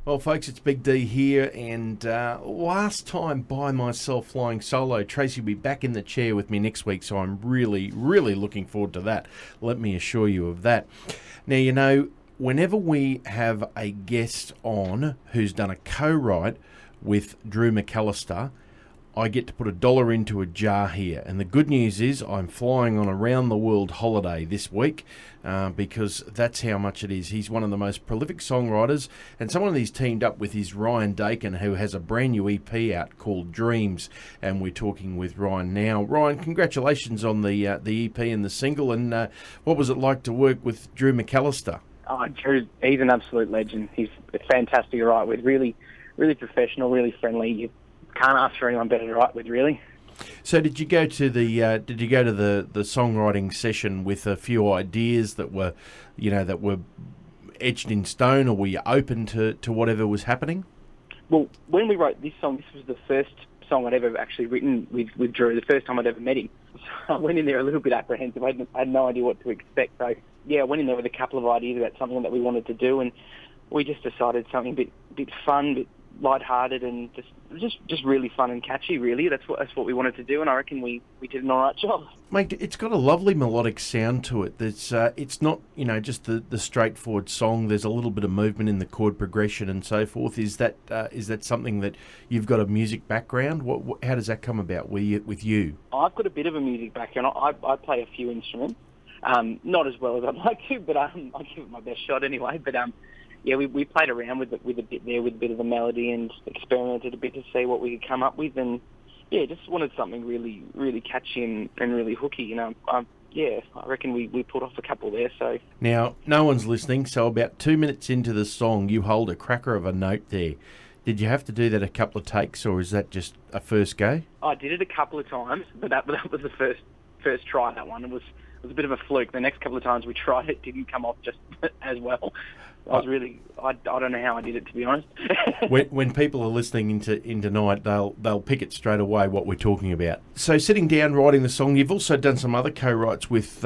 Well, folks, it's Big D here, and last time by myself flying solo. Tracy will be back in the chair with me next week, so I'm really, really looking forward to that. Let me assure you of that. Now, whenever we have a guest on who's done a co-write with Drew McAllister, I get to put $1 into a jar here. And the good news is I'm flying on a round-the-world holiday this week because that's how much it is. He's one of the most prolific songwriters, and someone he's teamed up with is Ryan Daykin, who has a brand new EP out called Dreams, and we're talking with Ryan now. Ryan, congratulations on the EP and the single, and what was it like to work with Drew McAllister? Oh, Drew, he's an absolute legend. He's fantastic to write with, really, really professional, really friendly. You can't ask for anyone better to write with, really. So, did you go to the songwriting session with a few ideas that were, that were etched in stone, or were you open to whatever was happening? Well, when we wrote this song, this was the first song I'd ever actually written with Drew. The first time I'd ever met him. So I went in there a little bit apprehensive. I had no idea what to expect. So yeah, I went in there with a couple of ideas about something that we wanted to do, and we just decided something a bit fun, a bit lighthearted, and just really fun and catchy. Really, that's what we wanted to do, and I reckon we did an all right job. Mate, it's got a lovely melodic sound to it. It's not just the straightforward song. There's a little bit of movement in the chord progression and so forth. Is that something that you've got a music background? How does that come about with you? I've got a bit of a music background. I play a few instruments, not as well as I'd like to, but I give it my best shot anyway. But yeah, we played around with a bit there, with a bit of the melody, and experimented a bit to see what we could come up with, and yeah, just wanted something really, really catchy and really hooky. I reckon we pulled off a couple there. So now, no one's listening, so about 2 minutes into the song, you hold a cracker of a note there. Did you have to do that a couple of takes, or is that just a first go? I did it a couple of times, but that was the first try. That one, it was a bit of a fluke. The next couple of times we tried, it didn't come off just as well. I don't know how I did it, to be honest. when people are listening in tonight, they'll pick it straight away what we're talking about. So, sitting down writing the song, you've also done some other co-writes with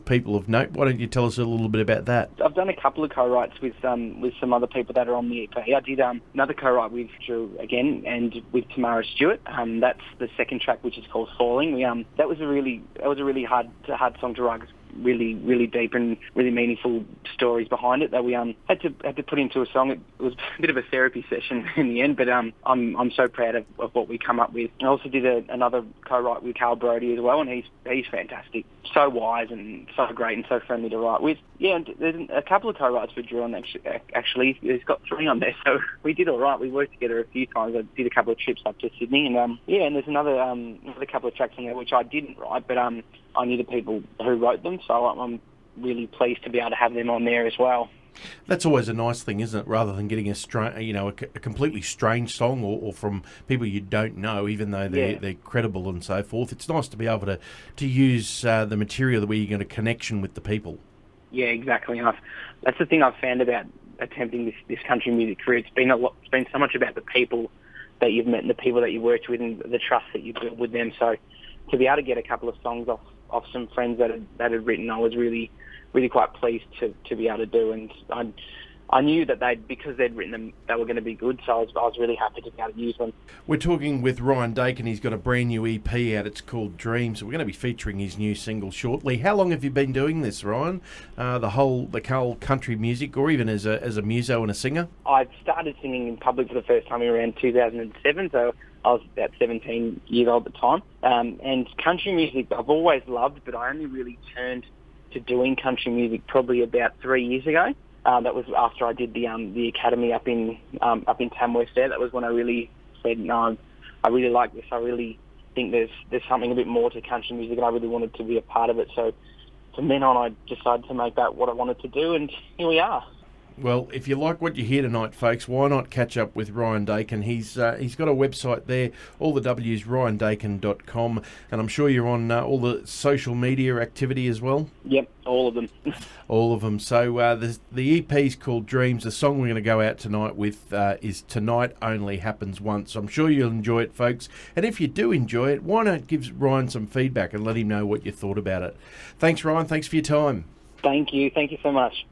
people of note. Why don't you tell us a little bit about that? I've done a couple of co-writes with some other people that are on the EP. I did another co-write with Drew again, and with Tamara Stewart. That's the second track, which is called Falling. That was a really hard song to write. Really, really deep and really meaningful stories behind it that we had to put into a song. It was a bit of a therapy session in the end, but I'm so proud of what we come up with. I also did another co-write with Carl Brody as well, and he's fantastic, so wise and so great and so friendly to write with. Yeah, and there's a couple of co-writes with Drew on actually. He's got 3 on there, so we did all right. We worked together a few times. I did a couple of trips up to Sydney, and and there's another couple of tracks on there which I didn't write, but I knew the people who wrote them, so I'm really pleased to be able to have them on there as well. That's always a nice thing, isn't it? Rather than getting a completely strange song or from people you don't know, even though they're credible and so forth. It's nice to be able to use the material where you get a connection with the people. Yeah, exactly. That's the thing I've found about attempting this country music career. It's been so much about the people that you've met and the people that you worked with and the trust that you built with them. So to be able to get a couple of songs off some friends that had written, I was really, really quite pleased to be able to do, and I knew that because they'd written them, they were going to be good, so I was really happy to be able to use them. We're talking with Ryan Daykin. He's got a brand new EP out. It's called Dreams. We're going to be featuring his new single shortly. How long have you been doing this, Ryan? The whole country music, or even as a muso and a singer? I started singing in public for the first time around 2007, so I was about 17 years old at the time. And country music I've always loved, but I only really turned to doing country music probably about 3 years ago. That was after I did the academy up in Tamworth there. That was when I really said, no, I really like this. I really think there's something a bit more to country music, and I really wanted to be a part of it. So from then on, I decided to make that what I wanted to do, and here we are. Well, if you like what you hear tonight, folks, why not catch up with Ryan Daykin? He's got a website there, all the W's, ryandaykin.com, and I'm sure you're on all the social media activity as well? Yep, all of them. All of them. So the EP's called Dreams. The song we're going to go out tonight with is Tonight Only Happens Once. I'm sure you'll enjoy it, folks. And if you do enjoy it, why not give Ryan some feedback and let him know what you thought about it? Thanks, Ryan. Thanks for your time. Thank you. Thank you so much.